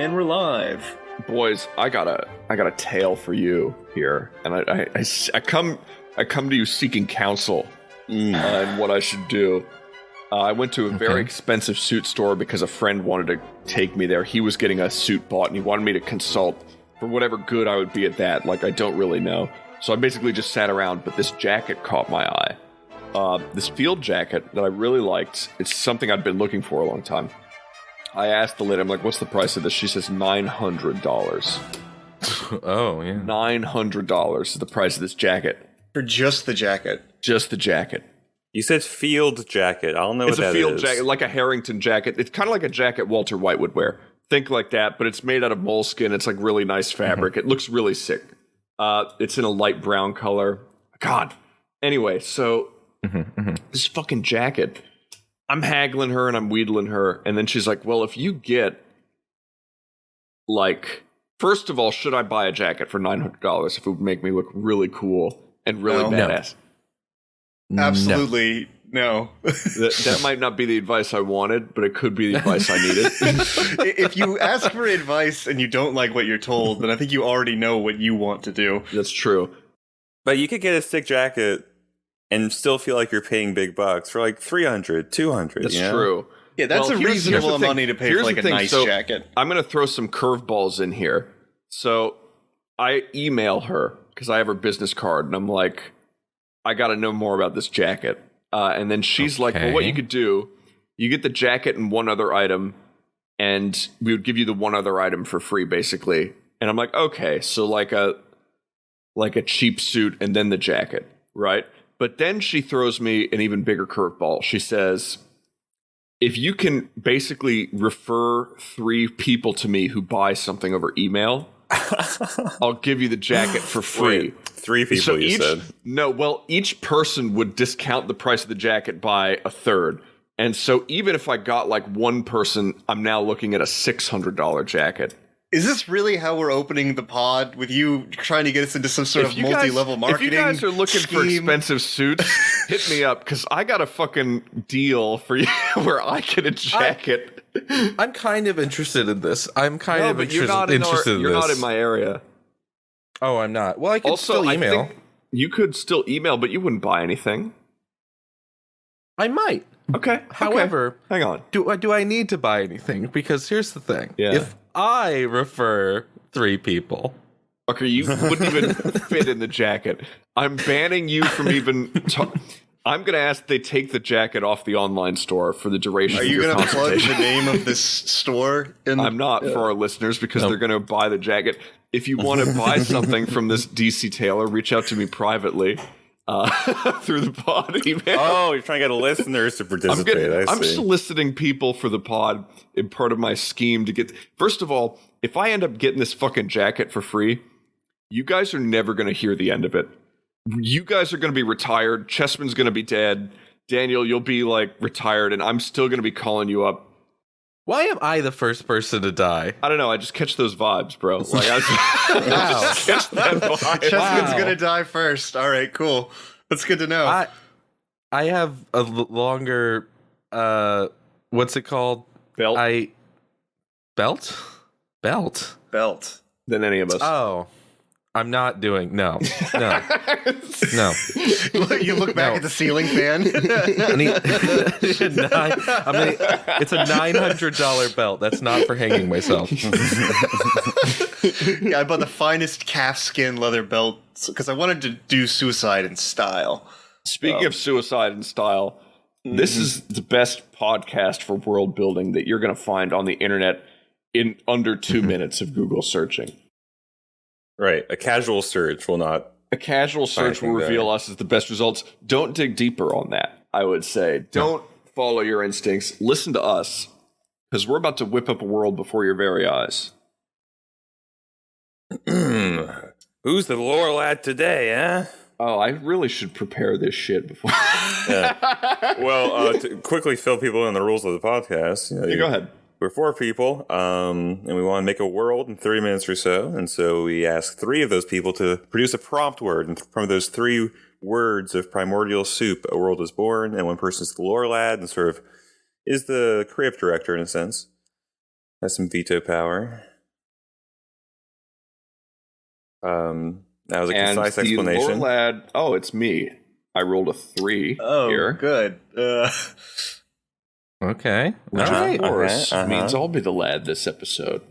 And we're live. Boys, I got a tale for you here, and I come to you seeking counsel on what I should do. I went to a very expensive suit store because a friend wanted to take me there. He was getting a suit bought, and he wanted me to consult for whatever good I would be at that. Like, I don't really know. So I basically just sat around, but this jacket caught my eye. This field jacket that I really liked. It's something I'd been looking for a long time. I asked the lady, I'm like, what's the price of this? She says $900. Oh, yeah. $900 is the price of this jacket. For just the jacket. Just the jacket. You said field jacket. I don't know what that is. It's a field jacket, like a Harrington jacket. It's kind of like a jacket Walter White would wear. Think like that, but it's made out of moleskin. It's like really nice fabric. It looks really sick. It's in a light brown color. God. Anyway, so this fucking jacket, I'm haggling her and I'm wheedling her. And then she's like, well, if you get, like, first of all, should I buy a jacket for $900 if it would make me look really cool and really badass? No. Absolutely no. That might not be the advice I wanted, but it could be the advice I needed. If you ask for advice and you don't like what you're told, then I think you already know what you want to do. That's true. But you could get a sick jacket and still feel like you're paying big bucks for like $300, $200. That's true. Yeah, that's a reasonable amount of money to pay for like a nice jacket. I'm going to throw some curveballs in here. So I email her because I have her business card, and I'm like, I got to know more about this jacket. And then she's like, well, what you could do, you get the jacket and one other item, and we would give you the one other item for free, basically. And I'm like, okay, so like a cheap suit and then the jacket, right? But then she throws me an even bigger curveball. She says, if you can basically refer 3 people to me who buy something over email, I'll give you the jacket for free. Wait, 3 people, so you said? No, well, each person would discount the price of the jacket by a third. And so even if I got like one person, I'm now looking at a $600 jacket. Is this really how we're opening the pod, with you trying to get us into some sort of multi-level marketing? If you guys are looking scheme? For expensive suits, hit me up, because I got a fucking deal for you where I get a jacket. I'm kind of interested in this. I'm kind of interested in this. You're not in my area. Oh, I'm not. Well, I could still email. I think you could still email, but you wouldn't buy anything. I might. Okay. However, hang on. Do I need to buy anything? Because here's the thing. Yeah. If I refer 3 people. Okay, you wouldn't even fit in the jacket. I'm banning you from even... I'm going to ask they take the jacket off the online store for the duration of your consultation. Are you going to plug the name of this store? I'm not for our listeners, because they're going to buy the jacket. If you want to buy something from this DC tailor, reach out to me privately. Through the pod email. Oh, you're trying to get listeners to participate. I'm soliciting people for the pod in part of my scheme to get... First of all, if I end up getting this fucking jacket for free, you guys are never going to hear the end of it. You guys are going to be retired. Chessman's going to be dead. Daniel, you'll be like retired, and I'm still going to be calling you up. Why am I the first person to die? I don't know. I just catch those vibes, bro. Like, I just catch that vibe. Chessman's gonna die first. All right, cool. That's good to know. I have a longer, what's it called? Belt? Belt? Than any of us. Oh. I'm not doing no. You look back at the ceiling fan. It's a $900 belt. That's not for hanging myself. Yeah, I bought the finest calfskin leather belt because I wanted to do suicide in style. Speaking of suicide in style, this is the best podcast for world building that you're going to find on the internet in under 2 minutes of Google searching. Right. A casual search will not... A casual search will reveal us as the best results. Don't dig deeper on that, I would say. Don't follow your instincts. Listen to us, because we're about to whip up a world before your very eyes. Who's the lore lad today, eh? Oh, I really should prepare this shit before. Well, to quickly fill people in on the rules of the podcast. Go ahead. We're 4 people, and we want to make a world in 30 minutes or so. And so we ask 3 of those people to produce a prompt word. And from those 3 words of primordial soup, a world is born. And one person's the lore lad and sort of is the creative director in a sense. Has some veto power. That was a And concise the explanation. lore lad. Oh, it's me. I rolled a 3 here. Good. Okay. Which, All of right. course, Okay, means I'll be the lad this episode.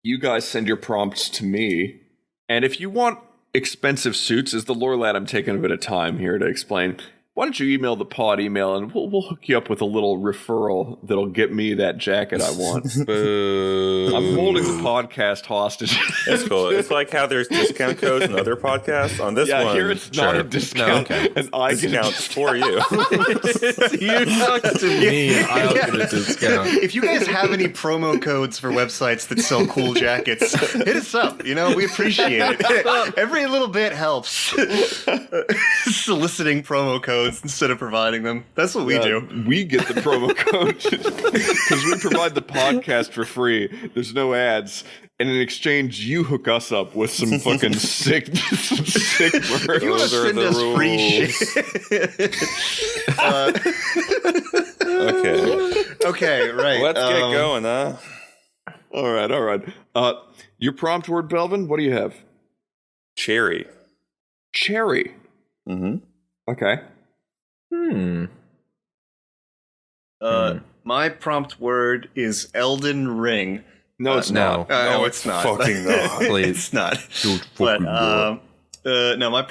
You guys send your prompts to me. And if you want expensive suits, as the lore lad, I'm taking a bit of time here to explain. Why don't you email the pod email and we'll hook you up with a little referral that'll get me that jacket I want. I'm holding the podcast hostage. That's cool. It's like how there's discount codes in other podcasts. On this one, here it's not a discount. No, okay. And I get a discounts for you. You talk to me, I'll get a discount. If you guys have any promo codes for websites that sell cool jackets, hit us up. We appreciate it. Every little bit helps. Soliciting promo codes instead of providing them. That's what we do. We get the promo code because we provide the podcast for free. There's no ads. And in exchange, you hook us up with some fucking sick If you want to Those are send the us rules. free shit. Okay. Okay, right. Let's get going, huh? All right. Your prompt word, Belvin, what do you have? Cherry. Cherry. Mm-hmm. Okay. My prompt word is Elden Ring. No, it's no. not. No, it's not. Fucking not. Please. It's not. Don't But fucking do it. no, my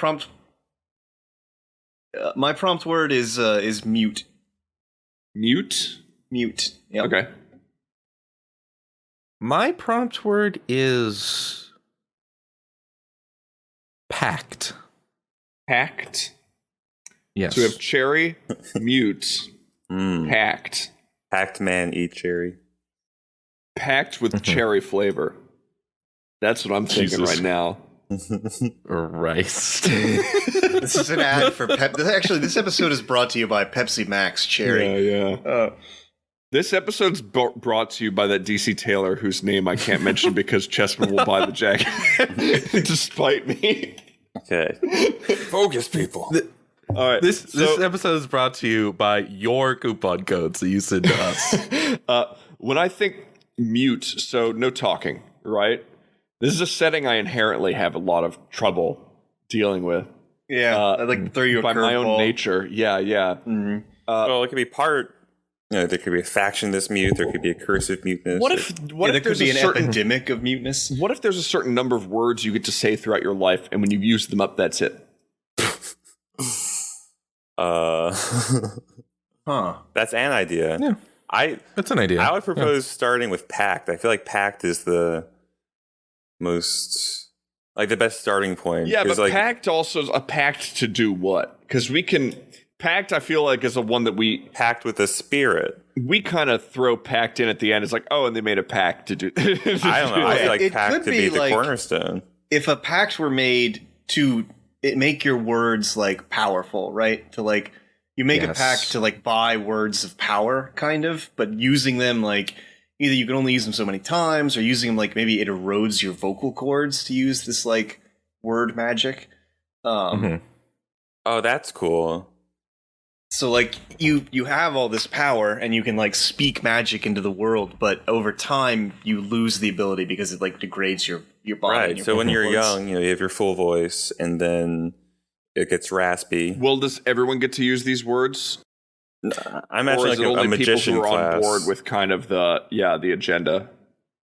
prompt word is mute. Mute. Mute. Yep. Okay. My prompt word is Pact. Pact. Yes. So we have cherry, mute, pact. Packed man, eat cherry. Packed with cherry flavor. That's what I'm thinking Jesus. right now. Rice. This is an ad for Pep. Actually, this episode is brought to you by Pepsi Max Cherry. Yeah. This episode's brought to you by that DC Taylor whose name I can't mention because Chessman will buy the jacket despite me. Okay. Focus, people. All right. This episode is brought to you by your coupon codes that you send to us. When I think mute, so no talking, right? This is a setting I inherently have a lot of trouble dealing with. Yeah, I'd like to throw you a by my own curveball. nature. Yeah. Mm-hmm. Well, it could be part. There could be a faction that's mute. There could be a cursive muteness. What if There could there's be a an certain epidemic of muteness. What if there's a certain number of words you get to say throughout your life, and when you use them up, that's it? Huh. That's an idea. Yeah. That's an idea. I would propose starting with Pact. I feel like Pact is the most, like, the best starting point. Yeah, 'Cause, but like, pact also is a pact to do what? Because we can pact. I feel like is a one that we Pact with the spirit. kind of throw pact in at the end. It's like, oh, and they made a pact to do. I don't know. I feel like It Pact could could be be the like- cornerstone. If a pact were made to make your words like powerful, right? To like you make a Yes. pact to like buy words of power, kind of, but using them like either you can only use them so many times, or using them like maybe it erodes your vocal cords to use this like word magic. Mhm. Oh, that's cool. So like you have all this power and you can like speak magic into the world, but over time you lose the ability because it like degrades your body. and Right. your So when vocal you're cords. young, you have your full voice, and then it gets raspy. Well, does everyone get to use these words, I'm or actually is like it a only people magician who are class. on board with kind of the agenda?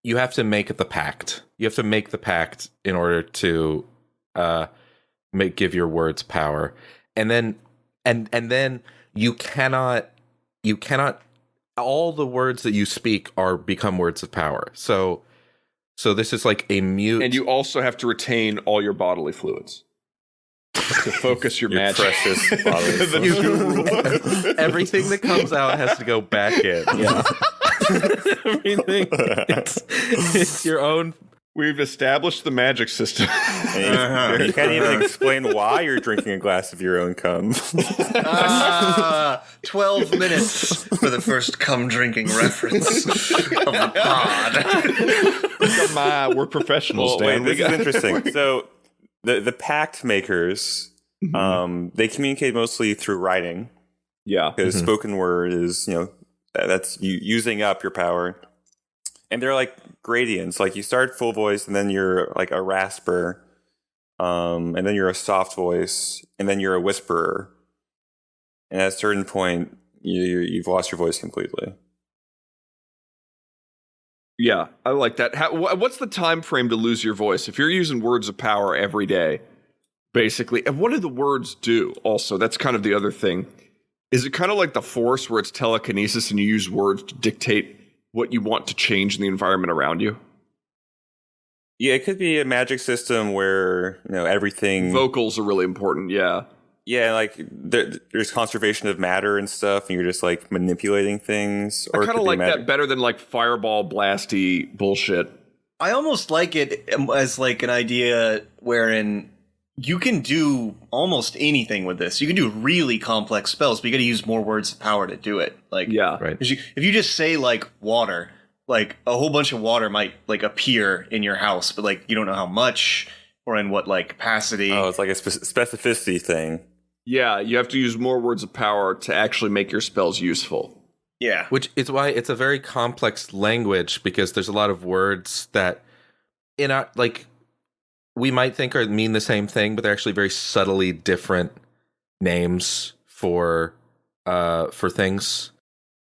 You have to make the pact. You have to make the pact in order to give your words power. And then and then you cannot all the words that you speak become words of power. So this is like a mute, And you also have to retain all your bodily fluids to focus your Your magic. precious bodily The fluids. new rule. everything that comes out has to go back in. Yeah. Everything. It's your own. We've established the magic system. And you can't even explain why you're drinking a glass of your own cum. 12 minutes for the first cum-drinking reference of the pod. Come on, we're professionals, Well, Dan. wait, this is interesting. So the pact makers, they communicate mostly through writing, Yeah. because spoken word is, that's you using up your power. And they're like gradients. Like you start full voice, and then you're like a rasper, and then you're a soft voice, and then you're a whisperer. And at a certain point, you've lost your voice completely. Yeah, I like that. What's the time frame to lose your voice? If you're using words of power every day, basically, and what do the words do? Also, that's kind of the other thing. Is it kind of like the Force, where it's telekinesis and you use words to dictate what you want to change in the environment around you? Yeah, it could be a magic system where everything. Vocals are really important. Yeah. Yeah, like there's conservation of matter and stuff, and you're just like manipulating things. I kind of like that better than like fireball blasty bullshit. I almost like it as like an idea wherein you can do almost anything with this. You can do really complex spells, but you got to use more words of power to do it. Like, yeah, right. If you just say like water, like a whole bunch of water might like appear in your house, but like you don't know how much or in what like capacity. Oh, it's like a specificity thing. Yeah, you have to use more words of power to actually make your spells useful. Yeah. Which is why it's a very complex language, because there's a lot of words that in our, like, we might think mean the same thing, but they're actually very subtly different names for things.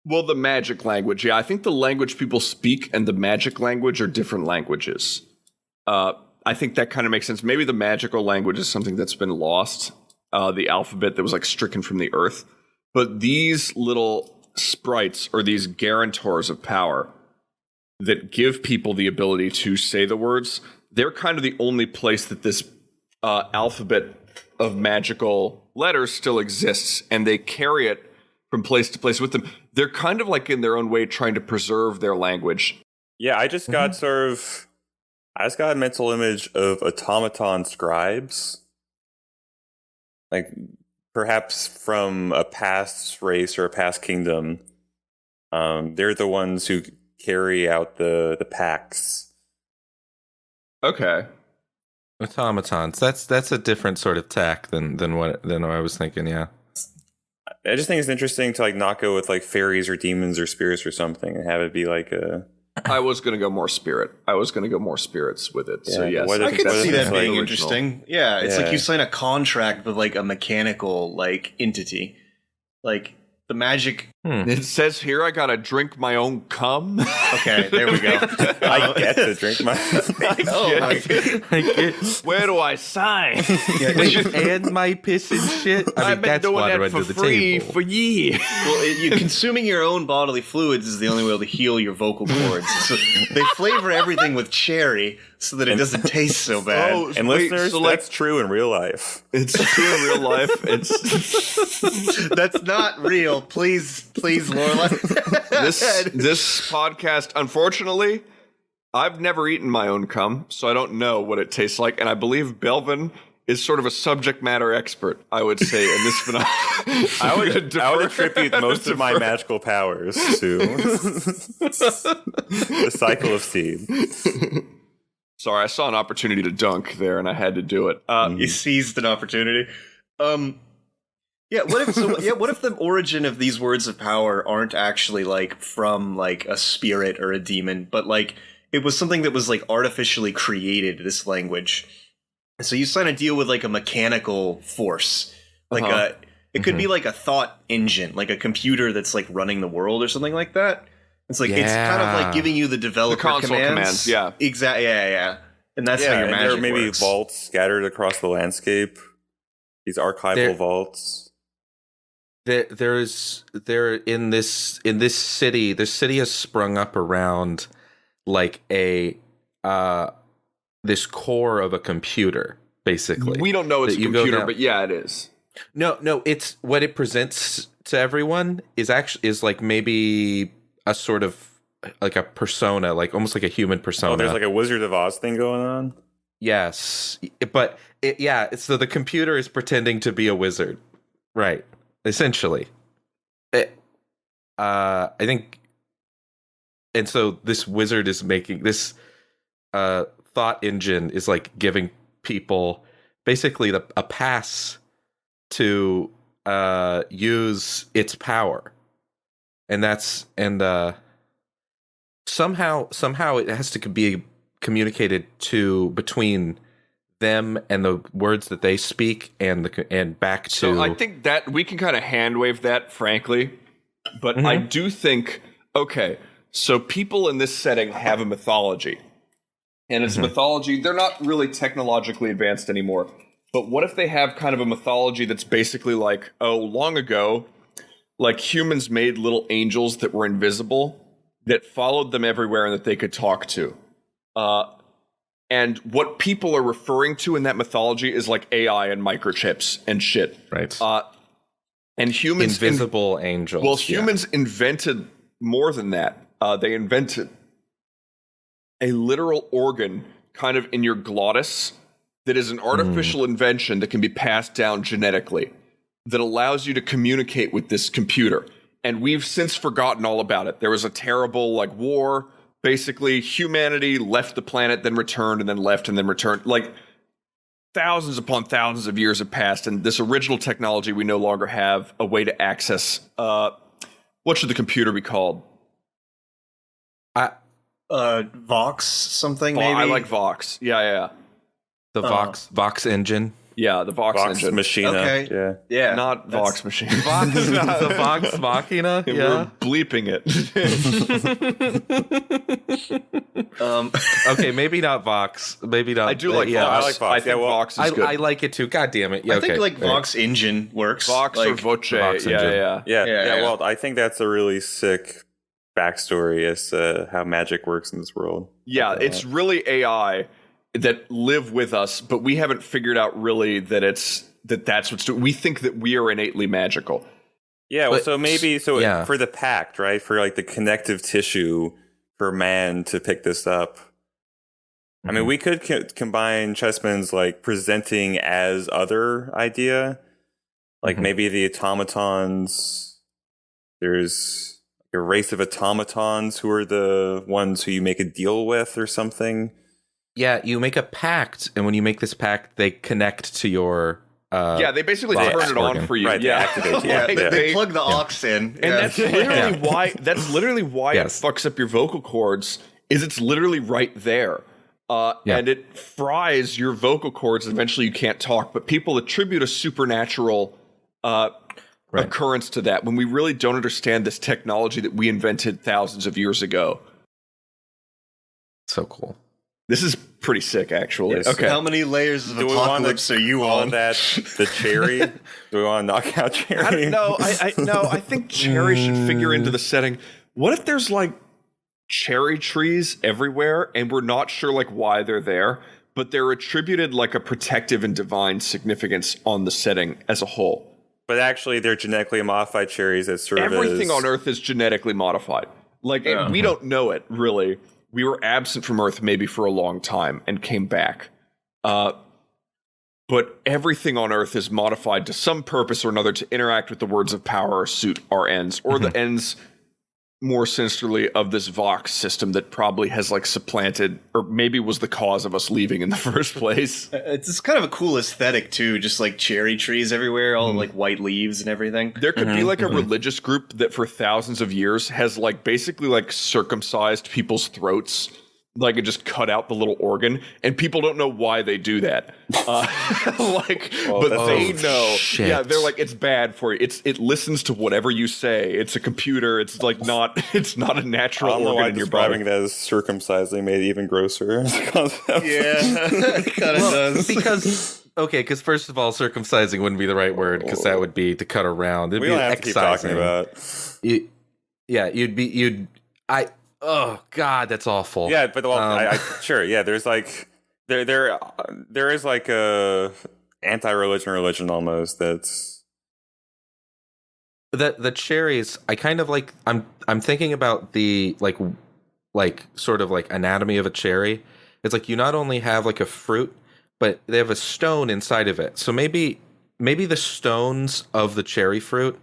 Well, the magic language, yeah. I think the language people speak and the magic language are different languages. I think that kind of makes sense. Maybe the magical language is something that's been lost. The alphabet that was like stricken from the earth. But these little sprites, or these guarantors of power that give people the ability to say the words, they're kind of the only place that this alphabet of magical letters still exists, and they carry it from place to place with them. They're kind of like in their own way trying to preserve their language. Yeah, I just got a mental image of automaton scribes. Like, perhaps from a past race or a past kingdom. They're the ones who carry out the pacts. Okay. Automatons. That's a different sort of tack than what I was thinking, yeah. I just think it's interesting to like not go with like fairies or demons or spirits or something and have it be like a. I was going to go more spirit. I was going to go more spirits with it. Yeah, so yes, I could see that being original. interesting. Yeah, it's like you sign a contract with like a mechanical like entity. Like the magic. It says here I got to drink my own cum. Okay, there we go. I get to drink my. Where do I sign? And my piss and shit. I've been doing that for free for years. Well, consuming your own bodily fluids is the only way to heal your vocal cords. So they flavor everything with cherry so that it doesn't taste so bad. Oh, and wait, listeners, so that's true in real life. It's true in real life. It's that's not real. Please, Lorelai. this podcast, unfortunately, I've never eaten my own cum, so I don't know what it tastes like. And I believe Belvin is sort of a subject matter expert, I would say, in this phenomenon. I would attribute most of my magical powers to the cycle of seed. Sorry, I saw an opportunity to dunk there, and I had to do it. You seized an opportunity. Yeah, what if the origin of these words of power aren't actually like from like a spirit or a demon, but like it was something that was like artificially created, this language. So you sign a deal with like a mechanical force. Like it could be like a thought engine, like a computer that's like running the world or something like that. It's like it's kind of like giving you the developer console commands. Yeah. Exactly. Yeah. And that's how your magic there may be works. vaults scattered across the landscape. These archival vaults. There in this city. This city has sprung up around like a this core of a computer, basically. We don't know it's a computer, but yeah, it is. No, it's what it presents to everyone is like maybe a sort of like a persona, like almost like a human persona. Oh, there's like a Wizard of Oz thing going on? Yes. But so the computer is pretending to be a wizard. Right. Essentially. I think, and so this wizard is making this thought engine is like giving people basically a pass to use its power. And somehow it has to be communicated between them and the words that they speak and back to. So I think that we can kind of hand wave that, frankly, but I do think, okay, so people in this setting have a mythology, and it's a mythology. They're not really technologically advanced anymore, but what if they have kind of a mythology that's basically like, oh, long ago, like humans made little angels that were invisible that followed them everywhere and that they could talk to. And what people are referring to in that mythology is like AI and microchips and shit. Right. And humans... Invisible angels. Well, humans invented more than that. They invented a literal organ kind of in your glottis that is an artificial invention that can be passed down genetically that allows you to communicate with this computer. And we've since forgotten all about it. There was a terrible like war. Basically, humanity left the planet, then returned, and then left, and then returned. Like, thousands upon thousands of years have passed, and this original technology we no longer have a way to access. What should the computer be called? Vox something, maybe? I like Vox. Yeah. The Vox engine. Yeah, the Vox engine. Machina. Okay. Yeah. Not Vox machine. The Vox Machina. We're Yeah. bleeping it. Okay, maybe not Vox. Maybe not. I do like yeah, Vox. I like Vox. I think Yeah, well, Vox is good. I like it too. God damn it. Yeah, I think okay. like Vox Engine works. Vox like, or Voce. Vox engine. Yeah. Yeah. Well, I think that's a really sick backstory as to how magic works in this world. Yeah, it's really AI that live with us, but we haven't figured out really that that's what's doing. We think that we are innately magical. Yeah, well, But- so maybe yeah. for the Pact, right? For like the connective tissue for man to pick this up. I mean, we could combine Chessman's like presenting as other idea, like maybe the automatons. There's a race of automatons who are the ones who you make a deal with or something. Yeah, you make a pact, and when you make this pact, they connect to your. They basically Vox turn it on organ. for you. Right, they activate you. Yeah, Like, they plug the aux in. And that's literally why. That's literally why Yes. it fucks up your vocal cords. Is it's literally right there, and it fries your vocal cords. And eventually, you can't talk. But people attribute a supernatural occurrence to that when we really don't understand this technology that we invented thousands of years ago. So cool. This is pretty sick, actually. Yes. Okay. How many layers of Do we want apocalypse to are you call on? that the cherry? Do we want to knock out cherry? I don't know. I think cherry should figure into the setting. What if there's like cherry trees everywhere and we're not sure like why they're there, but they're attributed like a protective and divine significance on the setting as a whole? But actually, they're genetically modified cherries that serve Everything as... on Earth is genetically modified. Like, and we don't know it, really. We were absent from Earth maybe for a long time and came back. But everything on Earth is modified to some purpose or another to interact with the words of power or suit our ends, or the ends, more sinisterly, of this Vox system that probably has like supplanted, or maybe was the cause of us leaving in the first place. It's kind of a cool aesthetic too, just like cherry trees everywhere, all like white leaves and everything. There could be like a religious group that for thousands of years has like basically like circumcised people's throats, like it just cut out the little organ, and people don't know why they do that. But they know. shit. Yeah, they're like, it's bad for you. It listens to whatever you say. It's a computer. It's like not. It's not a I natural don't know organ why in your describing body. that as circumcising made it even grosser as a concept. Yeah, it kind of does. Because first of all, circumcising wouldn't be the right word, because that would be to cut around. It'd We be don't have to keep talking excising. about. Oh God, that's awful. Yeah, but sure. Yeah, there's like there is like a anti-religion religion almost that's the cherries. I kind of like. I'm thinking about the like sort of like anatomy of a cherry. It's like you not only have like a fruit, but they have a stone inside of it. So maybe the stones of the cherry fruit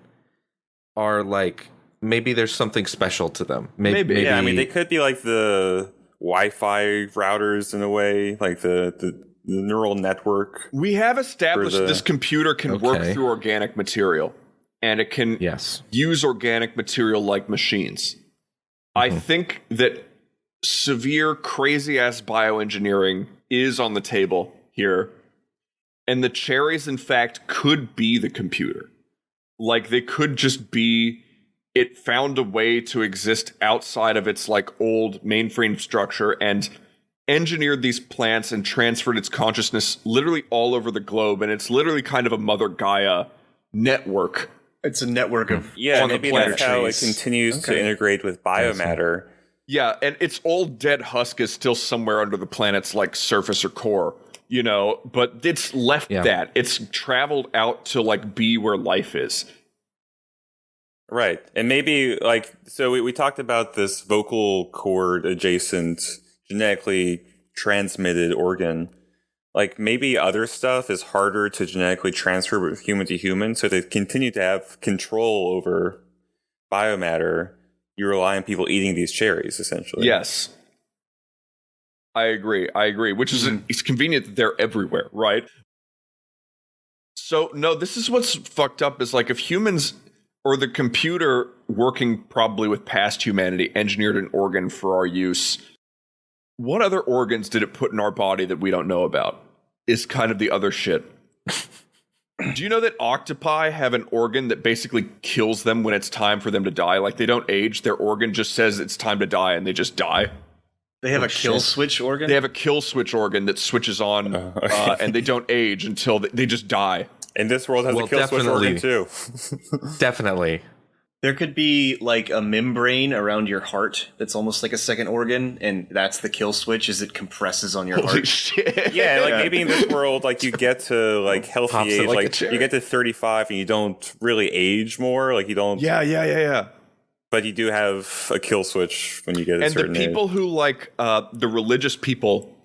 are like. Maybe there's something special to them. Maybe. Yeah, I mean, they could be like the Wi-Fi routers in a way, like the neural network. We have established this computer can work Okay. through organic material, and it can use organic material like machines. I think that severe, crazy-ass bioengineering is on the table here. And the cherries, in fact, could be the computer. Like, they could just be, it found a way to exist outside of its, like, old mainframe structure and engineered these plants and transferred its consciousness literally all over the globe. And it's literally kind of a Mother Gaia network. It's a network of maybe that's how it continues to integrate with biomatter. Yeah, and its old dead husk is still somewhere under the planet's like surface or core, you know, but it's left that. It's traveled out to like be where life is. Right. And maybe like, so we talked about this vocal cord adjacent genetically transmitted organ. Like maybe other stuff is harder to genetically transfer with human to human. So they continue to have control over biomatter. You rely on people eating these cherries, essentially. Yes. I agree. Which is, it's convenient that they're everywhere, right? So, no, this is what's fucked up is like if humans or the computer working probably with past humanity engineered an organ for our use, what other organs did it put in our body that we don't know about? Is kind of the other shit. Do you know that octopi have an organ that basically kills them when it's time for them to die? Like, they don't age. Their organ just says it's time to die, and they just die. They have a kill switch organ? They have a kill switch organ that switches on, and they don't age until they just die. And this world has a kill switch organ, too. Definitely. There could be, like, a membrane around your heart that's almost like a second organ, and that's the kill switch, as it compresses on your Holy heart. shit. Yeah, like maybe in this world, like you get to like healthy age, like you get to 35 and you don't really age more, like you don't. Yeah. But you do have a kill switch when you get a certain age. And the people who like the religious people,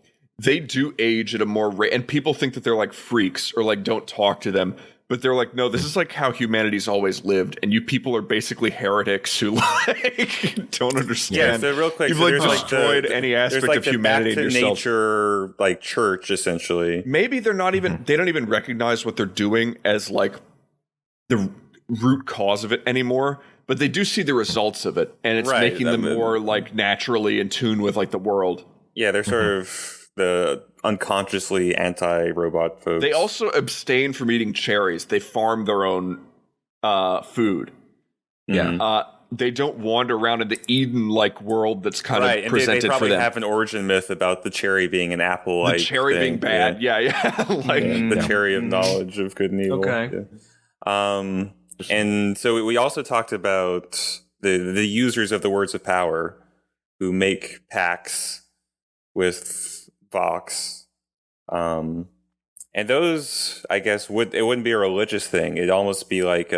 they do age at a more rate, and people think that they're like freaks or like don't talk to them. But they're like, no, this is like how humanity's always lived, and you people are basically heretics who like don't understand. Yeah, so real quick, you've so like destroyed any aspect of humanity in yourself. Nature, like church, essentially. Maybe they're not even. They don't even recognize what they're doing as like the root cause of it anymore. But they do see the results of it, and it's making them more like naturally in tune with like the world. Yeah, they're sort of the unconsciously anti-robot folks. They also abstain from eating cherries. They farm their own food. Yeah. They don't wander around in the Eden-like world that's kind of presented they probably for them. Have an origin myth about the cherry being an apple. The cherry being bad. Yeah. Like the cherry of knowledge of good and evil. Okay. Yeah. And so we also talked about the users of the words of power who make pacts with Vox. And those, I guess, it wouldn't be a religious thing. It'd almost be like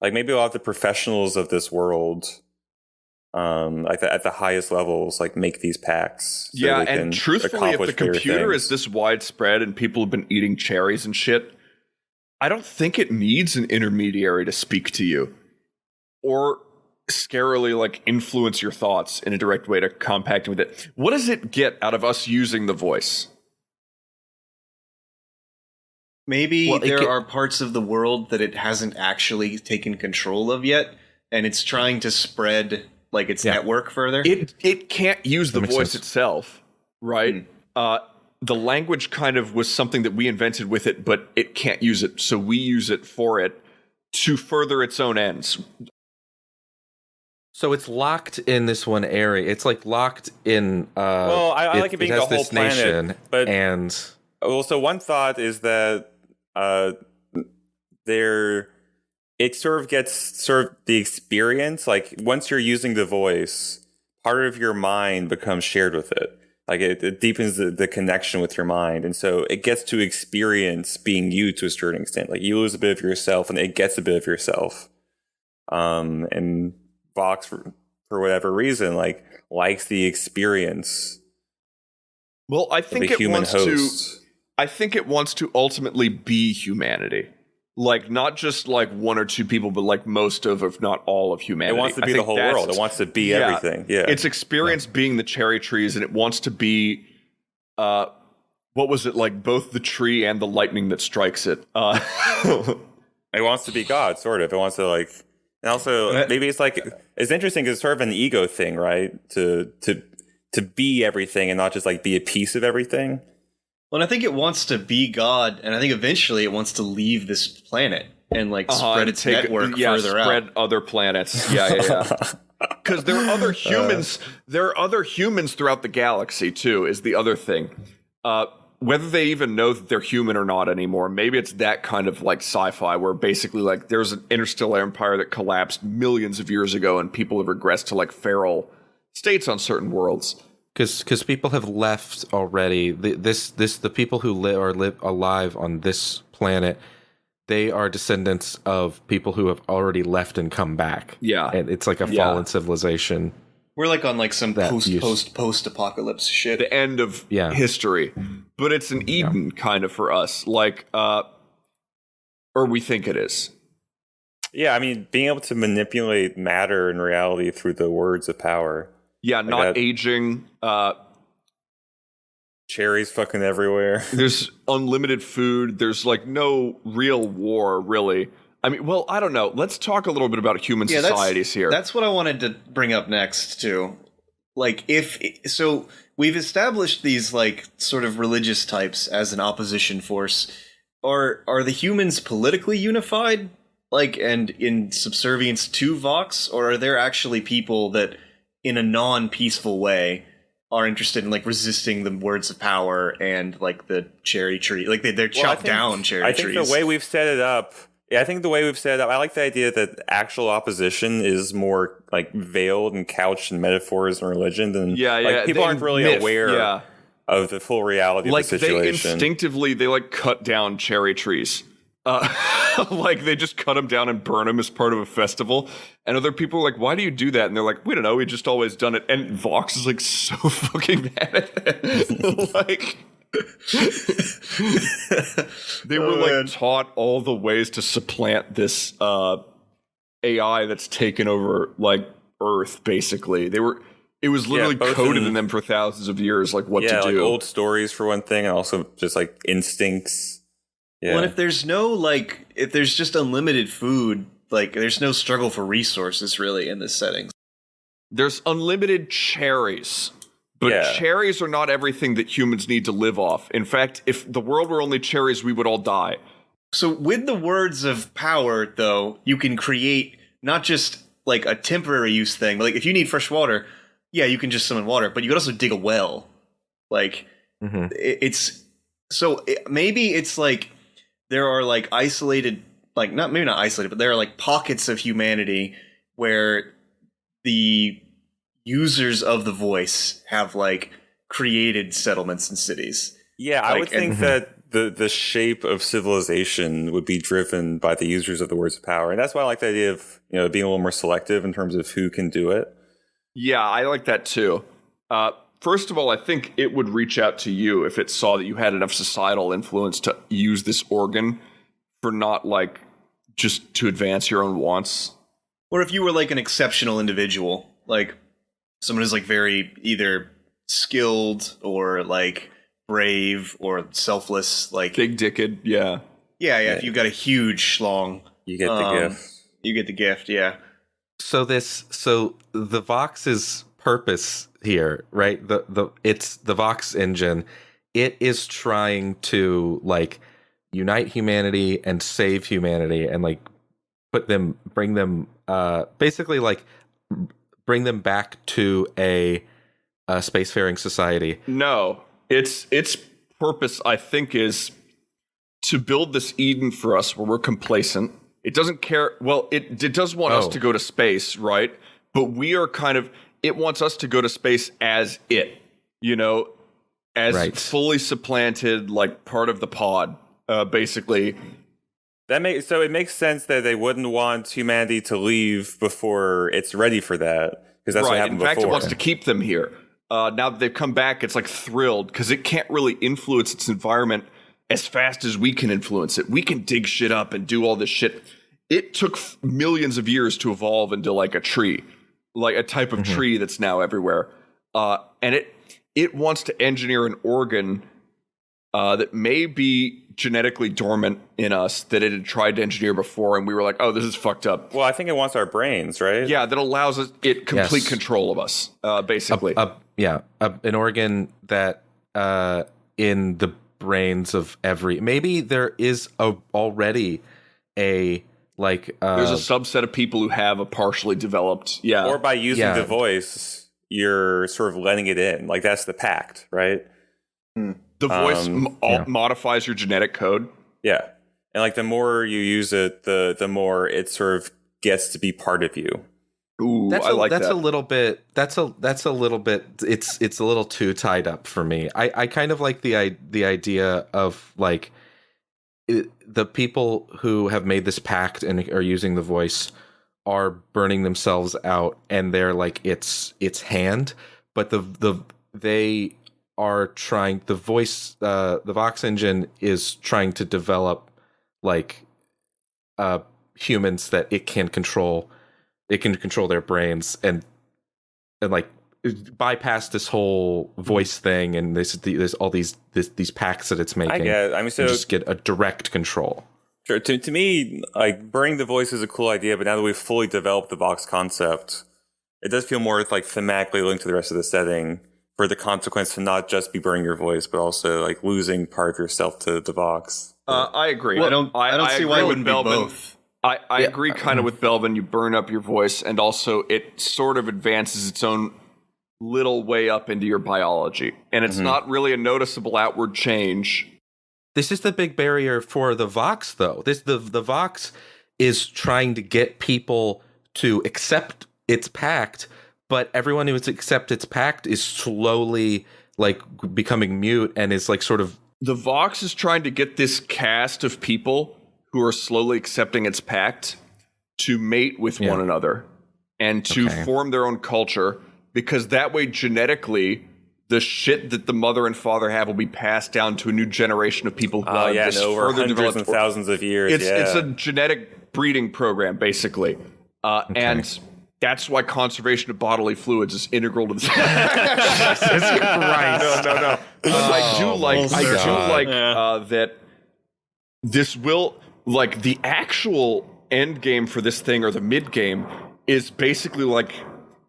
maybe a lot of the professionals of this world, like at the highest levels, like make these pacts. So and truthfully, if the computer is this widespread and people have been eating cherries and shit, I don't think it needs an intermediary to speak to you or scarily like influence your thoughts in a direct way to compact with it. What does it get out of us using the voice? Maybe there are parts of the world that it hasn't actually taken control of yet, and it's trying to spread like its network further. It can't use the voice itself, right? The language kind of was something that we invented with it, but it can't use it, so we use it for it to further its own ends. So it's locked in this one area. It's like locked in. Well, I like it being the whole planet, nation, but so one thought is that it sort of gets the experience. Like once you're using the voice, part of your mind becomes shared with it. Like it deepens the connection with your mind. And so it gets to experience being you to a certain extent. Like you lose a bit of yourself and it gets a bit of yourself. And Vox, for whatever reason, likes the experience. Well, I think it wants to ultimately be humanity. Like not just like one or two people, but like most of, if not all of humanity. It wants to be the whole world. It wants to be everything. Yeah. It's experienced being the cherry trees, and it wants to be what was it, like both the tree and the lightning that strikes it. It wants to be God, sort of. It wants to like, and also maybe it's like, it's interesting because it's sort of an ego thing, right? To be everything and not just like be a piece of everything. Well, and I think it wants to be God, and I think eventually it wants to leave this planet and like spread its network further out. Spread other planets. Yeah. Because there are other humans. There are other humans throughout the galaxy too. Is the other thing. Whether they even know that they're human or not anymore. Maybe it's that kind of like sci-fi where basically like there's an interstellar empire that collapsed millions of years ago, and people have regressed to like feral states on certain worlds. Because people have left already. The people who live alive on this planet, they are descendants of people who have already left and come back. Yeah, and it's like a fallen civilization. We're like on like some post-apocalypse shit. The end of history, but it's an Eden kind of for us, like, or we think it is. Yeah, I mean, being able to manipulate matter and reality through the words of power. Yeah, like not aging. Cherries fucking everywhere. There's unlimited food. There's like no real war, really. I mean, well, I don't know. Let's talk a little bit about human societies here. That's what I wanted to bring up next, too. Like, so we've established these, like, sort of religious types as an opposition force. Are the humans politically unified, like, and in subservience to Vox? Or are there actually people that, in a non-peaceful way, are interested in like resisting the words of power and like the cherry tree, like they're chopped down cherry trees? I think the way we've set it up, I like the idea that actual opposition is more like veiled and couched in metaphors and religion than people aren't really aware of the full reality of the situation. They instinctively like cut down cherry trees. Like they just cut them down and burn them as part of a festival, and other people are like, why do you do that? And they're like, we don't know, we just always done it. And Vox is like so fucking mad at it. Like they were like taught all the ways to supplant this AI that's taken over like Earth. Basically it was literally coded in them for thousands of years, like what to do. Like old stories for one thing, and also just like instincts. Yeah. Well, if there's if there's just unlimited food, like there's no struggle for resources really in this setting. There's unlimited cherries, but cherries are not everything that humans need to live off. In fact, if the world were only cherries, we would all die. So with the words of power, though, you can create not just like a temporary use thing, but like if you need fresh water, you can just summon water, but you could also dig a well. Like maybe it's like there are like isolated, like maybe not isolated, but there are like pockets of humanity where the users of the voice have like created settlements and cities. Yeah, I would think that the shape of civilization would be driven by the users of the words of power. And that's why I like the idea of, being a little more selective in terms of who can do it. Yeah, I like that too. First of all, I think it would reach out to you if it saw that you had enough societal influence to use this organ for not like just to advance your own wants. Or if you were like an exceptional individual, like someone who's like very either skilled or like brave or selfless, like big-dicked, yeah. If you've got a huge schlong, you get the gift. You get the gift, yeah. So the Vox's purpose here, right? It's the Vox engine. It is trying to like unite humanity and save humanity and like bring them back to a spacefaring society. No, its purpose, I think, is to build this Eden for us where we're complacent. It doesn't care. Well, it does want us to go to space, right? But we are kind of. It wants us to go to space as fully supplanted, like part of the pod, basically. So it makes sense that they wouldn't want humanity to leave before it's ready for that, because that's what happened before. In fact, it wants to keep them here. Now that they've come back, it's like thrilled because it can't really influence its environment as fast as we can influence it. We can dig shit up and do all this shit. It took millions of years to evolve into like a tree. Like a type of tree that's now everywhere. And it wants to engineer an organ that may be genetically dormant in us that it had tried to engineer before, and we were like, oh, this is fucked up. Well, I think it wants our brains, right? Yeah, that allows it complete control of us, basically. An organ that in brains of every. Maybe there is already a like. There's a subset of people who have a partially developed. Yeah. Or by using the voice, you're sort of letting it in. Like that's the pact, right? The voice modifies your genetic code. Yeah. And like the more you use it, the more it sort of gets to be part of you. Ooh, that's I like that's that. a little bit. That's a little bit. It's a little too tied up for me. I kind of like the idea of like the people who have made this pact and are using the voice are burning themselves out, and they're like it's hand, but they are trying. The voice, the Vox engine is trying to develop like humans that it can control. It can control their brains and like bypass this whole voice thing, and there's all these pacts that it's making. I guess. I mean, so just get a direct control. Sure. To me, like burning the voice is a cool idea, but now that we've fully developed the Vox concept, it does feel more like thematically linked to the rest of the setting. For the consequence to not just be burning your voice, but also like losing part of yourself to the Vox. I agree. Well, I don't see why it wouldn't be both. I agree kind of with Belvin. You burn up your voice, and also it sort of advances its own little way up into your biology. And it's not really a noticeable outward change. This is the big barrier for the Vox, though. The Vox is trying to get people to accept its pact, but everyone who accepts its pact is slowly like becoming mute and is like sort of. The Vox is trying to get this cast of people who are slowly accepting its pact to mate with one another and to form their own culture, because that way genetically the shit that the mother and father have will be passed down to a new generation of people who have this over further hundreds developed and thousands of years. It's a genetic breeding program, basically. And that's why conservation of bodily fluids is integral to this. No. But I do like that this will, like, the actual end game for this thing, or the mid game, is basically like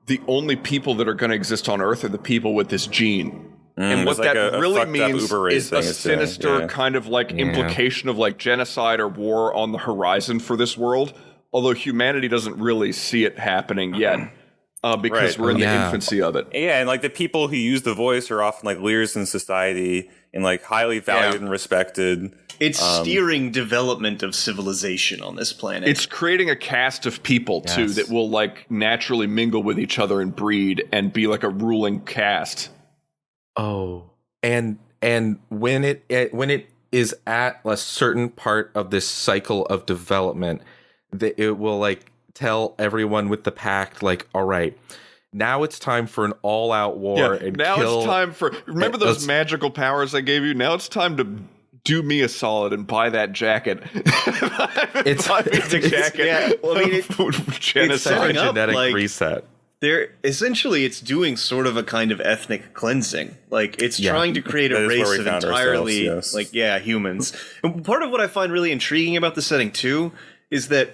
the only people that are going to exist on Earth are the people with this gene. And what that really means is a sinister kind of like implication of like genocide or war on the horizon for this world. Although humanity doesn't really see it happening yet, because we're in the infancy of it. Yeah, and like the people who use the voice are often like leaders in society and like highly valued and respected. It's steering development of civilization on this planet. It's creating a caste of people too that will like naturally mingle with each other and breed and be like a ruling caste. Oh, and when it is at a certain part of this cycle of development, that it will like tell everyone with the pact, like, all right, now it's time for an all-out war. And now it's time for. Remember those magical powers I gave you? Now it's time to do me a solid and buy that jacket. It's a jacket. Yeah, well, I mean, it's setting up genetic like reset. It's doing sort of a kind of ethnic cleansing. Like it's trying to create a race of entirely humans. And part of what I find really intriguing about the setting too is that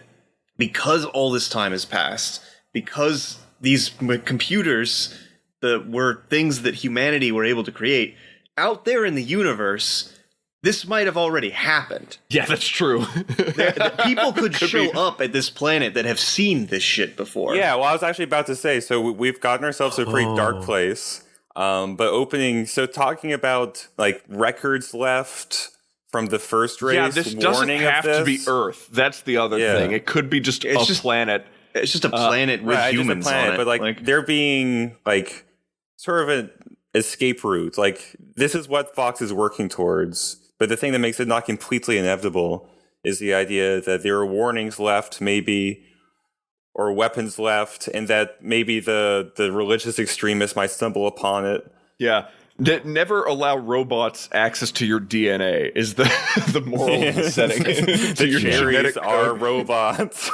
because all this time has passed, because these computers were things that humanity were able to create out there in the universe, this might have already happened. Yeah, that's true. People could show up at this planet that have seen this shit before. Yeah, well, I was actually about to say, so we've gotten ourselves to a pretty dark place. But talking about like records left from the first race. Yeah, this doesn't have to be Earth. That's the other thing. It could be just a planet. It's just a planet with humans just a planet, on it. But like they're being like sort of an escape route. Like this is what Vox is working towards. But the thing that makes it not completely inevitable is the idea that there are warnings left, maybe, or weapons left, and that maybe the religious extremists might stumble upon it. Yeah. That never allow robots access to your DNA is the moral of the setting. The cherries are robots.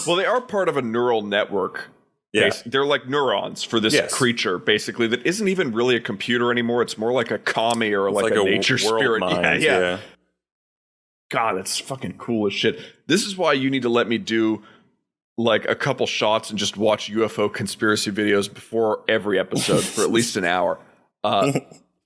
Well, they are part of a neural network. Yeah. They're like neurons for this creature, basically, that isn't even really a computer anymore. It's more like a commie or like a nature spirit. Mind, yeah. God, that's fucking cool as shit. This is why you need to let me do like a couple shots and just watch UFO conspiracy videos before every episode for at least an hour.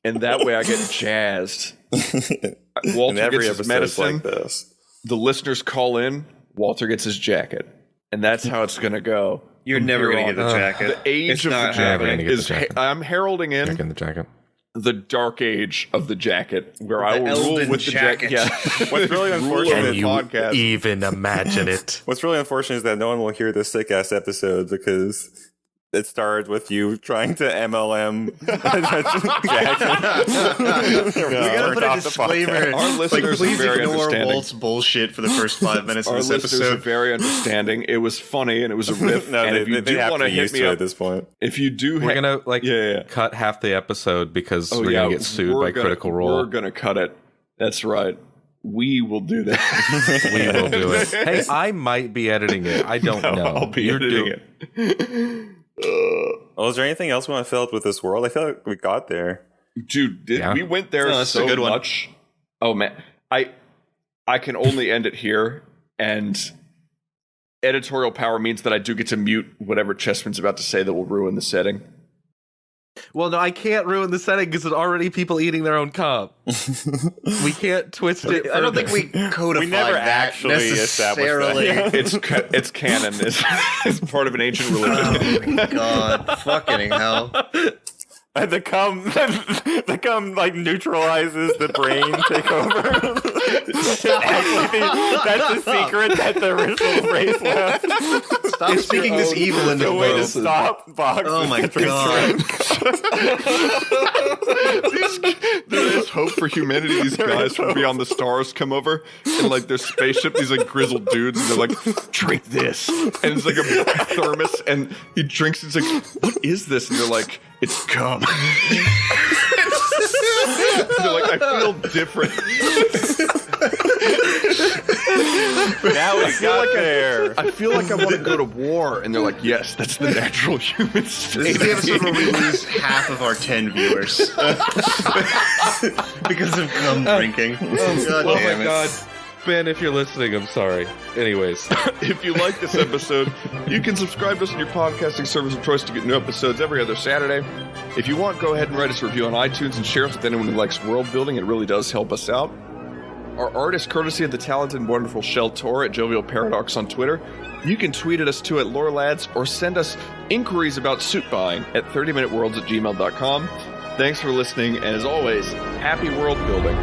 and that way I get jazzed. Walter In every gets his episode's medicine. like this. The listeners call in. Walter gets his jacket, and that's how it's gonna go. You're from never here going to on. get the jacket. The age It's of the not never jacket gonna get the is. jacket. I'm heralding Jack in in the jacket. the dark age of the jacket, where I The will rule Elven with the jacket. jacket. Yeah. What's really unfortunate- podcast. even imagine it? What's really unfortunate is that no one will hear this sick ass episode because it started with you trying to MLM. We gotta put a disclaimer. Our listeners are please very ignore understanding. Walt's bullshit for the first 5 minutes of Our this listeners are episode. very understanding. It was funny and it was a riff. No, and if you they do have want to to be hit used me to it up, at this point. if you do, We're gonna yeah. cut half the episode because Oh, we're yeah, gonna get sued by Critical Role. We're gonna cut it. That's right. We will do that. We will do it. Hey, I might be editing it. I don't know. I'll be editing it. Well, is there anything else we want to fill up with this world? I feel like we got there. Dude, Yeah. we went there No, that's so a good one. much. Oh man, I can only end it here, and editorial power means that I do get to mute whatever Chessman's about to say that will ruin the setting. Well, no, I can't ruin the setting because there's already people eating their own cup. We can't twist it. I don't think we codified We never that actually established necessarily. that. It's canon. It's part of an ancient religion. Oh my god. Fucking hell. And the cum like neutralizes the brain takeover. Actually, that's the secret that the original race left. Stop speaking this evil into The the way to world. stop Vox. Oh is my to drink god. There is hope for humanity. These guys from beyond the stars come over and like their spaceship, these like grizzled dudes, and they're like, drink this. And it's like a thermos, and he drinks, it's like, what is this? And they're like, it's cum. They're like, I feel different. Now we got there. I feel like I want to go to war. And they're like, yes, that's the natural human state. This is the episode where we lose half of our 10 viewers. Because of cum drinking. God Oh damn my it. god. Ben, if you're listening, I'm sorry. Anyways. If you like this episode, you can subscribe to us on your podcasting service of choice to get new episodes every other Saturday. If you want, go ahead and write us a review on iTunes and share us with anyone who likes world building. It really does help us out. Our art is courtesy of the talented and wonderful Shell Tor at Jovial Paradox on Twitter. You can tweet at us too at LoreLads or send us inquiries about suit buying at 30minuteworlds@gmail.com. Thanks for listening, and as always, happy world building.